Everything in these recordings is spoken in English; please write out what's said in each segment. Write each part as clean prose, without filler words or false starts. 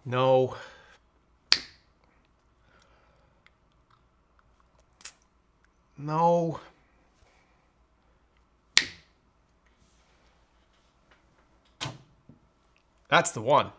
No. No. That's the one.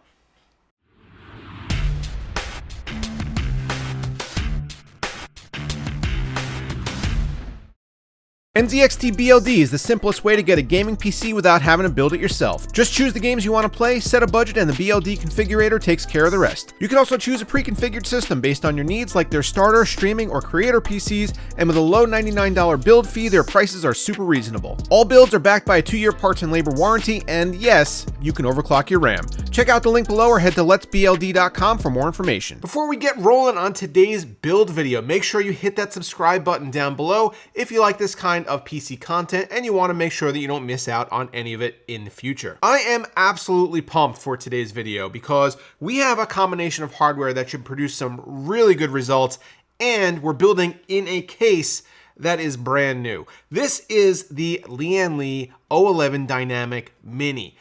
NZXT BLD is the simplest way to get a gaming PC without having to build it yourself. Just choose the games you want to play, set a budget, and the BLD configurator takes care of the rest. You can also choose a pre-configured system based on your needs, like their starter, streaming, or creator PCs, and with a low $99 build fee, their prices are super reasonable. All builds are backed by a 2-year parts and labor warranty, and yes, you can overclock your RAM. Check out the link below or head to letsbld.com for more information. Before we get rolling on today's build video, make sure you hit that subscribe button down below if you like this kind of PC content and you want to make sure that you don't miss out on any of it in the future. I am absolutely pumped for today's video because we have a combination of hardware that should produce some really good results, and we're building in a case that is brand new. This is the LIan Li O11 Dynamic Mini.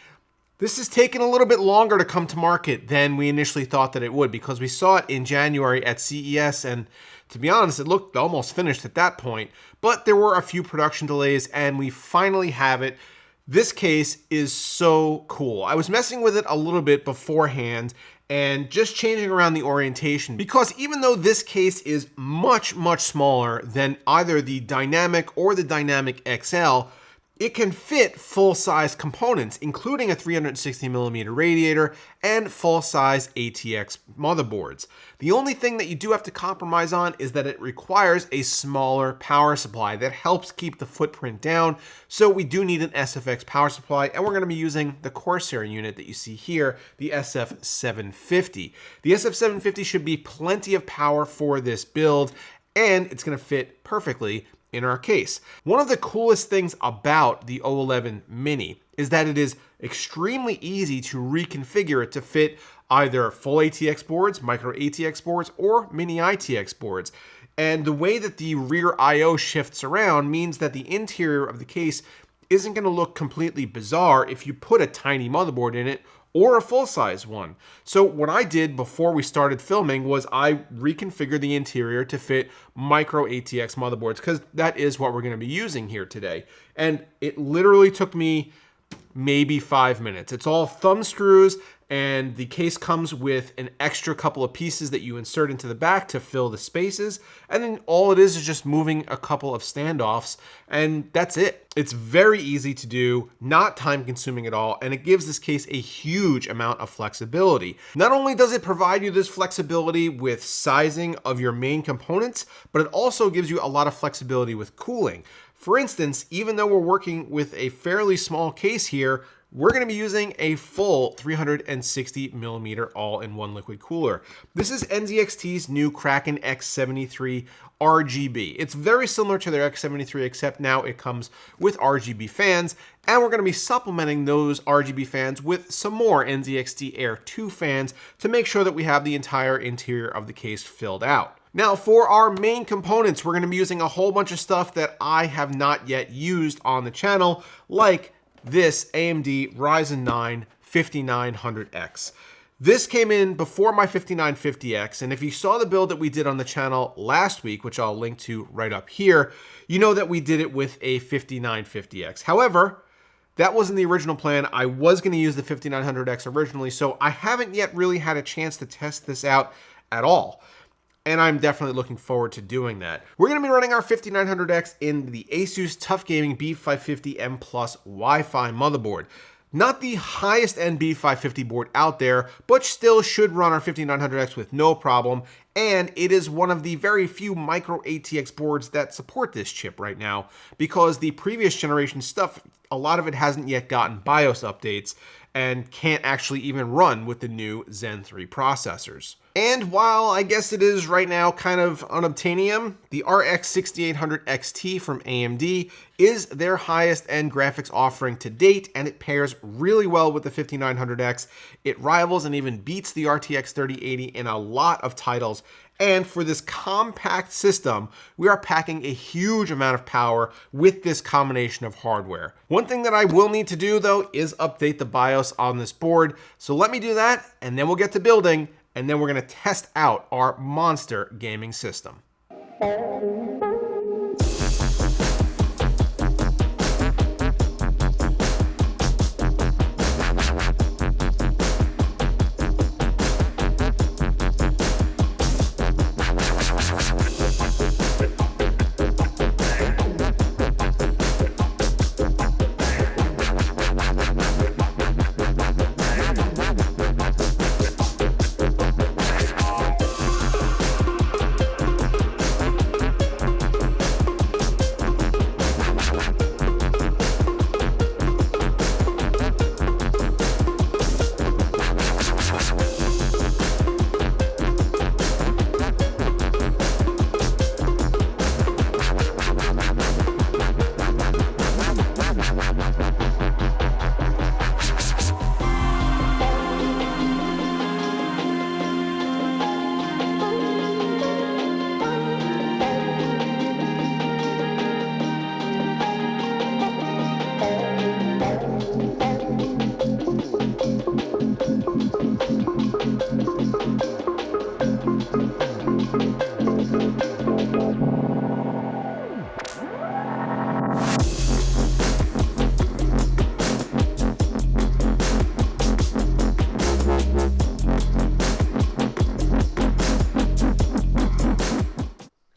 This has taken a little bit longer to come to market than we initially thought that it would, because we saw it in January at CES, and to be honest, it looked almost finished at that point, but there were a few production delays and we finally have it. This case is so cool. I was messing with it a little bit beforehand and just changing around the orientation, because even though this case is much, much smaller than either the Dynamic or the Dynamic XL, it can fit full-size components, including a 360mm radiator and full-size ATX motherboards. The only thing that you do have to compromise on is that it requires a smaller power supply that helps keep the footprint down. So we do need an SFX power supply, and we're going to be using the Corsair unit that you see here, the SF750. The SF750 should be plenty of power for this build, and it's going to fit perfectly in our case. One of the coolest things about the O11 Mini is that it is extremely easy to reconfigure it to fit either full ATX boards, micro ATX boards, or mini ITX boards. And the way that the rear I/O shifts around means that the interior of the case isn't going to look completely bizarre if you put a tiny motherboard in it or a full-size one. So what I did before we started filming was I reconfigured the interior to fit micro ATX motherboards, because that is what we're going to be using here today. And it literally took me maybe 5 minutes. It's all thumb screws, and the case comes with an extra couple of pieces that you insert into the back to fill the spaces, and then all it is just moving a couple of standoffs, and that's it. It's very easy to do, not time consuming at all, and it gives this case a huge amount of flexibility. Not only does it provide you this flexibility with sizing of your main components, but it also gives you a lot of flexibility with cooling. For instance, even though we're working with a fairly small case here, we're going to be using a full 360mm all-in-one liquid cooler. This is NZXT's new Kraken X73 RGB. It's very similar to their X73, except now it comes with RGB fans, and we're going to be supplementing those RGB fans with some more NZXT Air 2 fans to make sure that we have the entire interior of the case filled out. Now, for our main components, we're going to be using a whole bunch of stuff that I have not yet used on the channel, like this AMD Ryzen 9 5900X. This came in before my 5950X, and if you saw the build that we did on the channel last week, which I'll link to right up here, you know that we did it with a 5950X. However, that wasn't the original plan. I was going to use the 5900X originally, so I haven't yet really had a chance to test this out at all. And I'm definitely looking forward to doing that. We're going to be running our 5900X in the Asus TUF Gaming B550M Plus Wi-Fi motherboard. Not the highest end B550 board out there, but still should run our 5900X with no problem. And it is one of the very few micro ATX boards that support this chip right now, because the previous generation stuff, a lot of it hasn't yet gotten BIOS updates and can't actually even run with the new Zen 3 processors. And while I guess it is right now kind of unobtainium, the RX 6800 XT from AMD is their highest end graphics offering to date, and it pairs really well with the 5900X. It rivals and even beats the RTX 3080 in a lot of titles, And for this compact system, we are packing a huge amount of power with this combination of hardware. One thing that I will need to do though is update the BIOS on this board. So let me do that and then we'll get to building and then we're gonna test out our monster gaming system.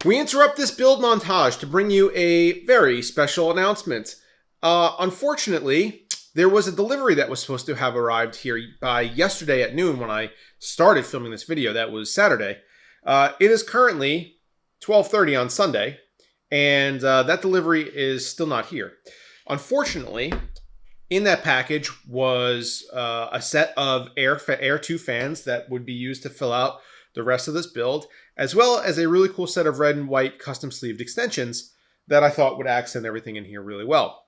We interrupt this build montage to bring you a very special announcement. Unfortunately, there was a delivery that was supposed to have arrived here by yesterday at noon when I started filming this video. That was Saturday. It is currently 12:30 on Sunday, and that delivery is still not here. Unfortunately, in that package was a set of Air 2 fans that would be used to fill out the rest of this build, as well as a really cool set of red and white custom sleeved extensions that I thought would accent everything in here really well.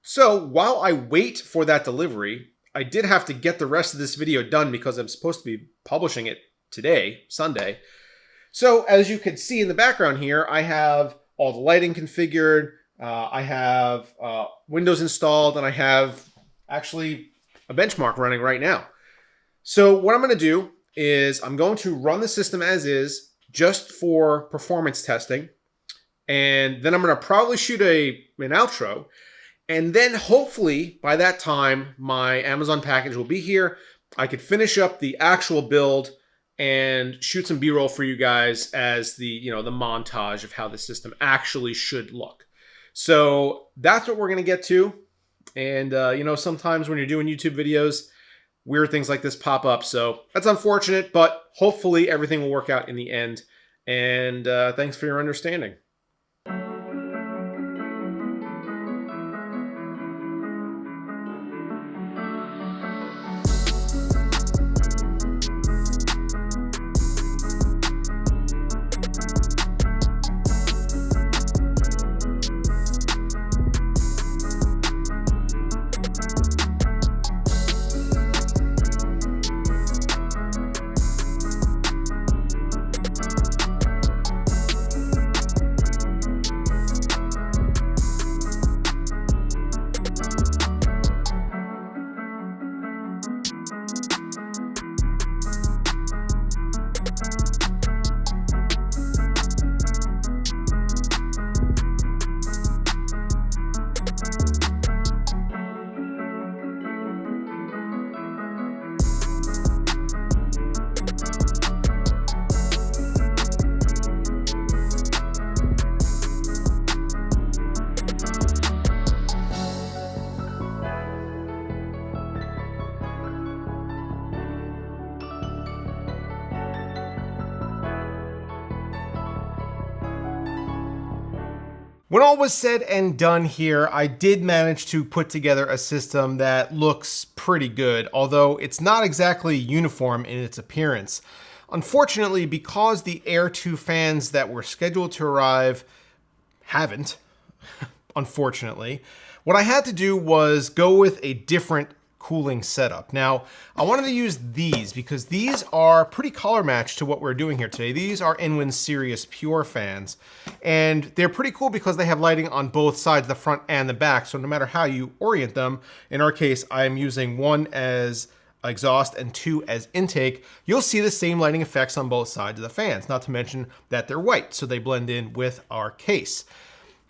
So while I wait for that delivery, I did have to get the rest of this video done because I'm supposed to be publishing it today, Sunday. So as you can see in the background here, I have all the lighting configured, I have Windows installed, and I have actually a benchmark running right now. So what I'm going to do is I'm going to run the system as is just for performance testing. And then I'm going to probably shoot an outro. And then hopefully by that time, my Amazon package will be here. I could finish up the actual build and shoot some B-roll for you guys as the montage of how the system actually should look. So that's what we're going to get to. And, sometimes when you're doing YouTube videos, weird things like this pop up. So that's unfortunate, but hopefully everything will work out in the end. And thanks for your understanding. When all was said and done here, I did manage to put together a system that looks pretty good, although it's not exactly uniform in its appearance. Unfortunately, because the Air 2 fans that were scheduled to arrive haven't, unfortunately, what I had to do was go with a different cooling setup. Now, I wanted to use these because these are pretty color matched to what we're doing here today. These are Inwin Sirius Pure fans, and they're pretty cool because they have lighting on both sides, the front and the back. So no matter how you orient them, in our case, I'm using one as exhaust and two as intake, you'll see the same lighting effects on both sides of the fans, not to mention that they're white, so they blend in with our case.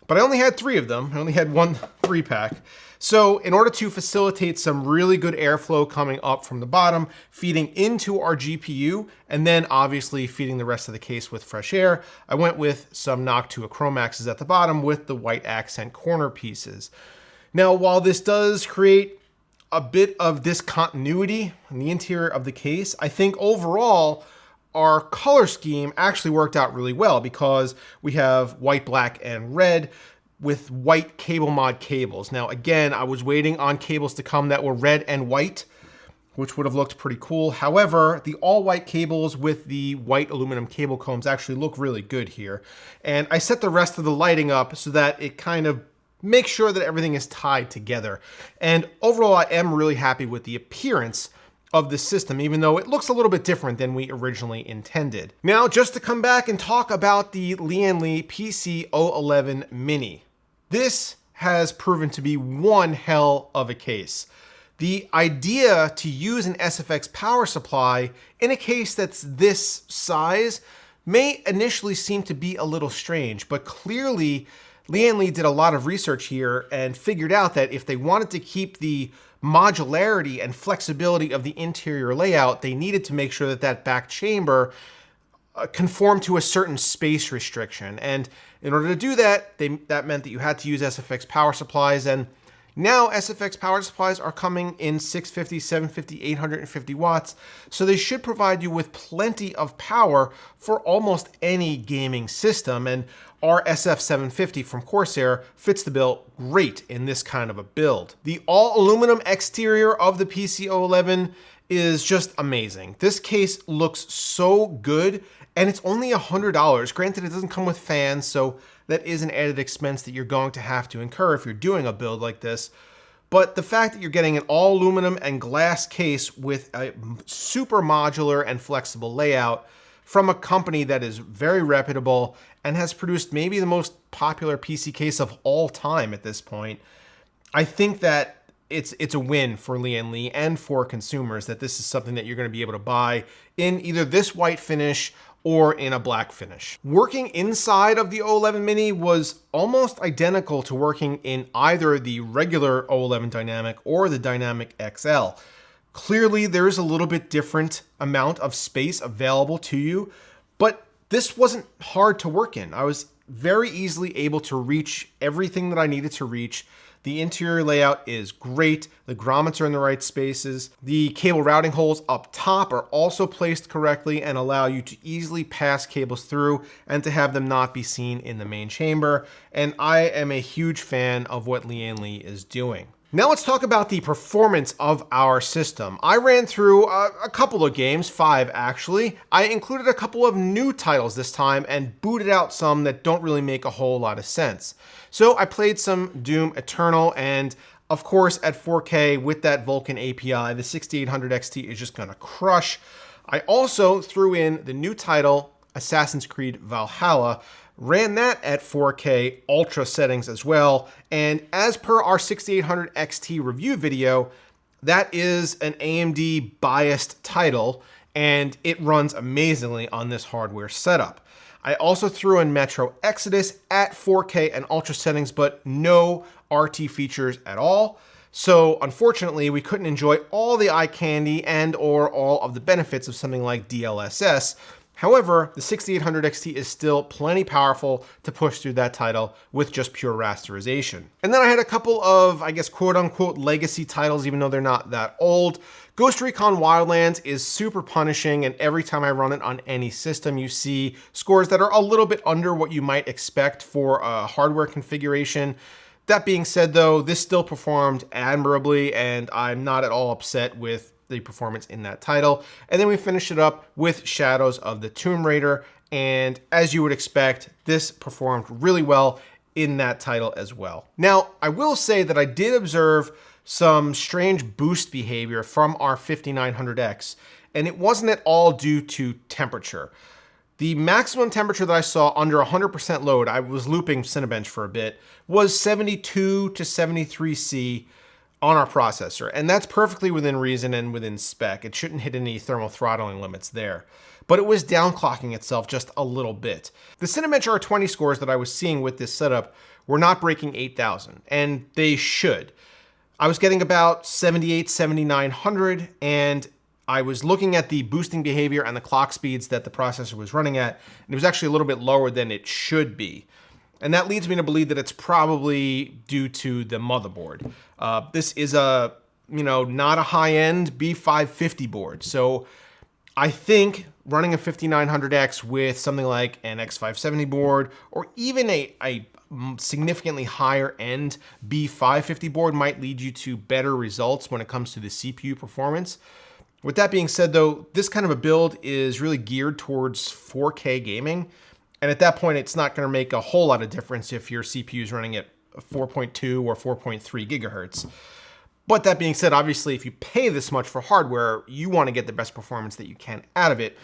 But I only had 3 of them. I only had one 3-pack. So in order to facilitate some really good airflow coming up from the bottom, feeding into our GPU, and then obviously feeding the rest of the case with fresh air, I went with some Noctua Chromaxes at the bottom with the white accent corner pieces. Now, while this does create a bit of discontinuity in the interior of the case, I think overall our color scheme actually worked out really well because we have white, black, and red with white cable mod cables. Now, again, I was waiting on cables to come that were red and white, which would have looked pretty cool. However, the all white cables with the white aluminum cable combs actually look really good here. And I set the rest of the lighting up so that it kind of makes sure that everything is tied together. And overall, I am really happy with the appearance of the system, even though it looks a little bit different than we originally intended. Now, just to come back and talk about the LIan Li PC-O11 Mini. This has proven to be one hell of a case. The idea to use an SFX power supply in a case that's this size may initially seem to be a little strange, but clearly LIan Li did a lot of research here and figured out that if they wanted to keep the modularity and flexibility of the interior layout, they needed to make sure that that back chamber conformed to a certain space restriction. And in order to do that, that meant that you had to use SFX power supplies. And now SFX power supplies are coming in 650, 750, 850 watts. So they should provide you with plenty of power for almost any gaming system. And our SF750 from Corsair fits the bill great in this kind of a build. The all aluminum exterior of the PC-O11 is just amazing. This case looks so good, and it's only $100. Granted, it doesn't come with fans, so that is an added expense that you're going to have to incur if you're doing a build like this. But the fact that you're getting an all aluminum and glass case with a super modular and flexible layout from a company that is very reputable and has produced maybe the most popular PC case of all time at this point, I think that it's a win for LIan Li and for consumers that this is something that you're going to be able to buy in either this white finish or in a black finish. Working inside of the O11 Mini was almost identical to working in either the regular O11 Dynamic or the Dynamic XL. Clearly, there is a little bit different amount of space available to you, but this wasn't hard to work in. I was very easily able to reach everything that I needed to reach. The interior layout is great. The grommets are in the right spaces. The cable routing holes up top are also placed correctly and allow you to easily pass cables through and to have them not be seen in the main chamber. And I am a huge fan of what LIan Li is doing. Now let's talk about the performance of our system. I ran through a couple of games, 5 actually. I included a couple of new titles this time and booted out some that don't really make a whole lot of sense. So I played some Doom Eternal, and of course at 4K with that Vulkan API, the 6800 XT is just gonna crush. I also threw in the new title, Assassin's Creed Valhalla, ran that at 4K Ultra settings as well, and as per our 6800 XT review video, that is an AMD biased title, and it runs amazingly on this hardware setup. I also threw in Metro Exodus at 4K and Ultra settings, but no RT features at all. So unfortunately, we couldn't enjoy all the eye candy and or all of the benefits of something like DLSS. However, the 6800 XT is still plenty powerful to push through that title with just pure rasterization. And then I had a couple of, I guess, quote unquote legacy titles, even though they're not that old. Ghost Recon Wildlands is super punishing, and every time I run it on any system, you see scores that are a little bit under what you might expect for a hardware configuration. That being said though, this still performed admirably, and I'm not at all upset with the performance in that title. And then we finished it up with Shadows of the Tomb Raider, and as you would expect, this performed really well in that title as well. Now, I will say that I did observe some strange boost behavior from our 5900X, and it wasn't at all due to temperature. The maximum temperature that I saw under 100% load, I was looping Cinebench for a bit, was 72 to 73 C on our processor. And that's perfectly within reason and within spec. It shouldn't hit any thermal throttling limits there. But it was downclocking itself just a little bit. The Cinebench R20 scores that I was seeing with this setup were not breaking 8,000, and they should. I was getting about 78, 7900, and I was looking at the boosting behavior and the clock speeds that the processor was running at, and it was actually a little bit lower than it should be. And that leads me to believe that it's probably due to the motherboard. This is a, not a high-end B550 board. So I think running a 5900X with something like an X570 board, or even a significantly higher end B550 board might lead you to better results when it comes to the CPU performance. With that being said, though, this kind of a build is really geared towards 4K gaming. And at that point, it's not going to make a whole lot of difference if your CPU is running at 4.2 or 4.3 gigahertz. But that being said, obviously, if you pay this much for hardware, you want to get the best performance that you can out of it.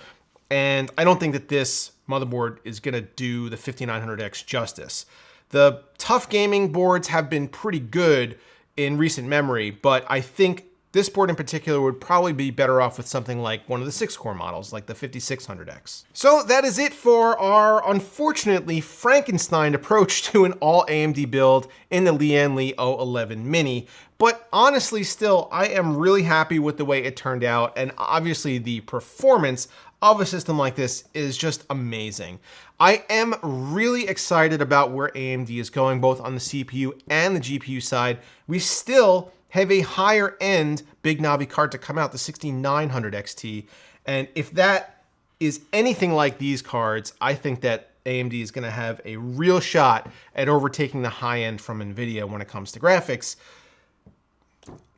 And I don't think that this motherboard is going to do the 5900X justice. The tough gaming boards have been pretty good in recent memory, but I think this board in particular would probably be better off with something like one of the 6-core models, like the 5600X. So that is it for our, unfortunately, Frankenstein approach to an all AMD build in the LIan Li O11 Mini. But honestly, still, I am really happy with the way it turned out, and obviously the performance of a system like this is just amazing. I am really excited about where AMD is going, both on the CPU and the GPU side. We still have a higher end Big Navi card to come out, the 6900 XT. And if that is anything like these cards, I think that AMD is gonna have a real shot at overtaking the high end from NVIDIA when it comes to graphics,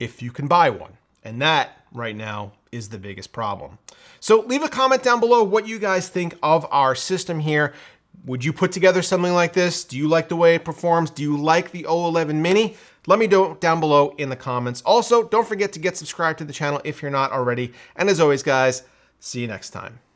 if you can buy one. And that right now is the biggest problem. So leave a comment down below what you guys think of our system here. Would you put together something like this? Do you like the way it performs? Do you like the O11 Mini? Let me know down below in the comments. Also, don't forget to get subscribed to the channel if you're not already. And as always, guys, see you next time.